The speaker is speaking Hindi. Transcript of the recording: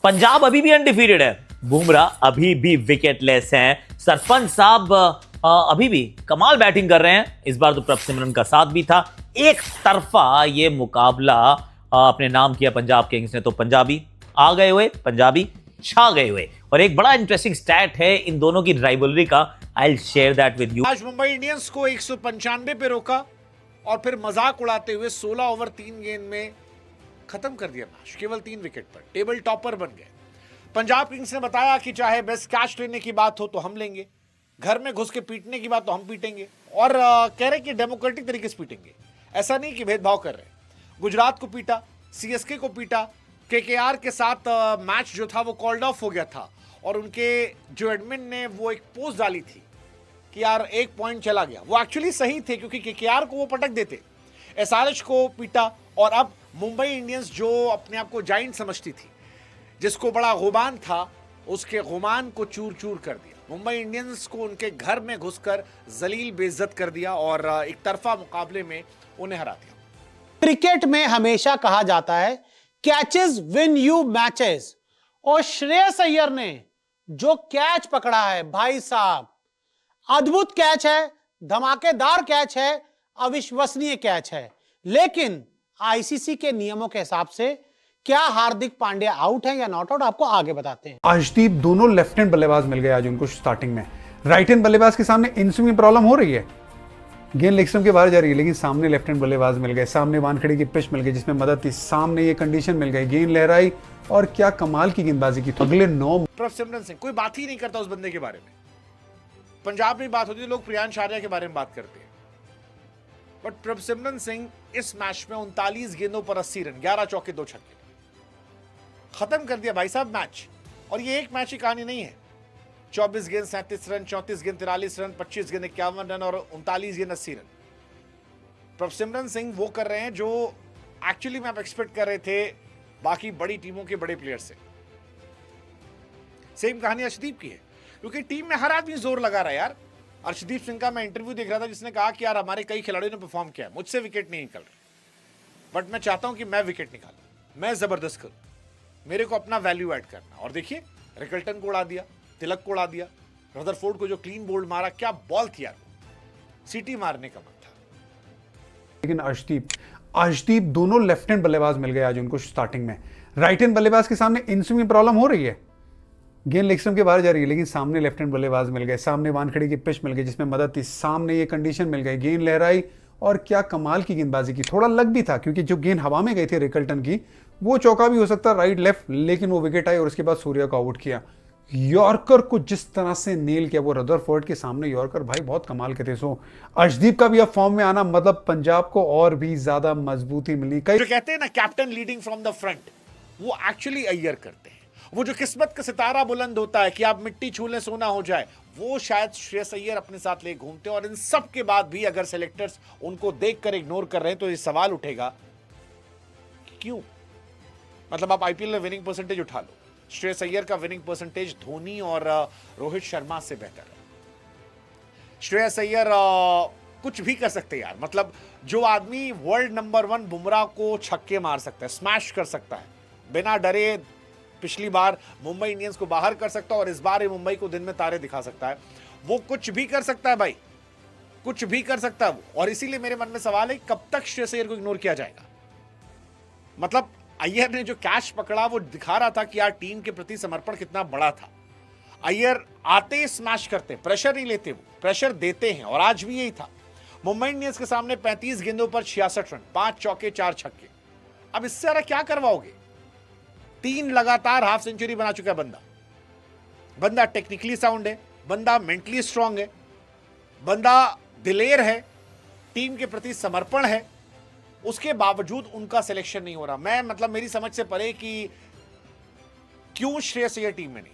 पंजाब अभी भी अनडिफीटेड है, बुमराह अभी भी विकेटलेस हैं, सरपंच साहब अभी भी कमाल बैटिंग कर रहे हैं। इस बार तो प्रभसिमरन का साथ भी था। एक तरफा ये मुकाबला अपने नाम किया पंजाब किंग्स ने, तो पंजाबी आ गए हुए, पंजाबी छा गए हुए। और एक बड़ा इंटरेस्टिंग स्टैट है इन दोनों की राइवलरी का, I will share that with you. आज मुंबई इंडियंस को 195 पे रोका और फिर मजाक उड़ाते हुए 16 ओवर 3 गेंद में खत्म कर दिया मैच, केवल 3 विकेट पर टेबल टॉपर बन गए। पंजाब किंग्स ने बताया कि चाहे बेस्ट कैच लेने की बात हो तो हम लेंगे, घर में घुस के पीटने की बात तो हम पीटेंगे, और कह रहे कि डेमोक्रेटिक तरीके से पीटेंगे। ऐसा नहीं कि भेदभाव कर रहे। गुजरात को पीटा, सीएसके को पीटा, केकेआर के साथ मैच जो था वो कॉल्ड ऑफ हो गया था, और उनके जो एडमिन ने वो एक पोस्ट डाली थी कि यार 1 पॉइंट चला गया। वो एक्चुअली सही थे क्योंकि केकेआर को वो पटक देते। एसआरएच को पीटा, और अब मुंबई इंडियंस जो अपने आप को जाइंट समझती थी, जिसको बड़ा गुमान था, उसके गुमान को चूर चूर कर दिया। मुंबई इंडियंस को उनके घर में घुसकर जलील बेइज्जत कर दिया और एक तरफा मुकाबले में उन्हें हरा दिया। क्रिकेट में हमेशा कहा जाता है कैचेस विन यू मैचेस, और श्रेयस अय्यर ने जो कैच पकड़ा है भाई साहब, अद्भुत कैच है, धमाकेदार कैच है, अविश्वसनीय कैच है। लेकिन आईसीसी के नियमों के हिसाब से क्या हार्दिक पांड्या आउट है या नॉट आउट, आपको आगे बताते हैं। अर्शदीप दोनों लेफ्ट हैंड बल्लेबाज मिल गए आज उनको स्टार्टिंग में। राइट हैंड बल्लेबाज के सामने इन स्विंग में प्रॉब्लम हो रही है, गेंद लेग स्टंप के बाहर जा रही है, लेकिन सामने लेफ्ट हैंड बल्लेबाज मिल गए, सामने वानखेड़े की पिच मिल गई जिसमें मदद थी, सामने ये कंडीशन मिल गई, गेंद लहराई और क्या कमाल की गेंदबाजी की। अगले 9 प्रभसिमरन सिंह, कोई बात ही नहीं करता उस बंदे के बारे में। पंजाब में बात होती है, लोग प्रियांश आर्या के बारे में बात करते हैं, बट प्रभसिमरन सिंह इस मैच में 39 गेंदों पर 80 रन, 11 चौके 2 छक्के, खत्म कर दिया भाई साहब मैच। और ये एक मैच की कहानी नहीं है। 24 गेंद 37 रन, 34 गेंद 43 रन, 25 गेंद 51 रन और 39 गेंद 80 रन। प्रभसिमरन सिंह वो कर रहे हैं जो एक्चुअली में आप एक्सपेक्ट कर रहे थे बाकी बड़ी टीमों के बड़े प्लेयर से। सेम कहानी अर्शदीप की है, क्योंकि टीम में हर आदमी जोर लगा रहा है यार। अर्शदीप सिंह का मैं इंटरव्यू देख रहा था जिसने कहा कि यार हमारे कई खिलाड़ियों ने परफॉर्म किया है, मुझसे विकेट नहीं निकल रहे, बट मैं चाहता हूं कि मैं विकेट निकालूं, मैं जबरदस्त करूं, मेरे को अपना वैल्यू ऐड करना। और देखिए रिकल्टन को उड़ा दिया, तिलक को उड़ा दिया, रदरफोर्ड को जो क्लीन बोल्ड मारा, क्या बॉल थी यार, सीटी मारने का मन था। लेकिन अर्शदीप दोनों लेफ्ट हैंड बल्लेबाज मिल गए आज उनको स्टार्टिंग में। राइट हैंड बल्लेबाज के सामने इन स्विंग में प्रॉब्लम हो रही है, गेंद लेग स्टंप के बाहर जा रही है, लेकिन सामने लेफ्ट हैंड बल्लेबाज मिल गए, सामने वानखेड़े की पिच मिल गई जिसमें मदद थी, सामने ये कंडीशन मिल गई, गेंद लहराई और क्या कमाल की गेंदबाजी की। थोड़ा लग भी था क्योंकि जो गेंद हवा में गई थी रिकल्टन की, वो चौका भी हो सकता राइट लेफ्ट, लेकिन वो विकेट आई और उसके बाद सूर्या को आउट किया। यॉर्कर को जिस तरह से नेल किया वो रदरफोर्ड के सामने, यॉर्कर भाई बहुत कमाल के थे। सो अर्शदीप का भी अब फॉर्म में आना मतलब पंजाब को और भी ज्यादा मजबूती मिली। जो कहते हैं ना captain leading from the front, वो एक्चुअली अय्यर करते हैं। वो जो किस्मत का सितारा बुलंद होता है कि आप मिट्टी छू लें सोना हो जाए, वो शायद श्रेयस अय्यर अपने साथ ले घूमते हैं। और इन सब के बाद भी अगर सेलेक्टर्स उनको देखकर इग्नोर कर रहे हैं तो ये सवाल उठेगा क्यों। मतलब आप आईपीएल में विनिंग परसेंटेज उठा लो, श्रेयस अय्यर का विनिंग परसेंटेज धोनी और रोहित शर्मा से बेहतर है। श्रेयस अय्यर कुछ भी कर सकते हैं यार। मतलब जो आदमी वर्ल्ड नंबर 1 बुमराह को छक्के मार सकता है, स्मैश कर सकता है बिना डरे, पिछली बार मुंबई इंडियंस को बाहर कर सकता है और इस बार ये मुंबई को दिन में तारे दिखा सकता है, वो कुछ भी कर सकता है भाई, कुछ भी कर सकता है वो। और इसीलिए मेरे मन में सवाल है कब तक श्रेयस अय्यर को इग्नोर किया जाएगा। मतलब अय्यर ने जो कैच पकड़ा वो दिखा रहा था कि यार टीम के प्रति समर्पण कितना बड़ा था। अय्यर आते ही स्मैश करते, प्रेशर नहीं लेते, वो प्रेशर देते हैं, और आज भी यही था। मुंबई इंडियंस के सामने 35 गेंदों पर 66 रन, 5 चौके 4 छक्के। अब इससे ज्यादा क्या करवाओगे। 3 लगातार हाफ सेंचुरी बना चुका है बंदा टेक्निकली साउंड है, बंदा मेंटली स्ट्रांग है, बंदा दिलेर है, टीम के प्रति समर्पण है, उसके बावजूद उनका सिलेक्शन नहीं हो रहा। मैं मतलब मेरी समझ से परे कि क्यों श्रेयस अय्यर टीम में नहीं।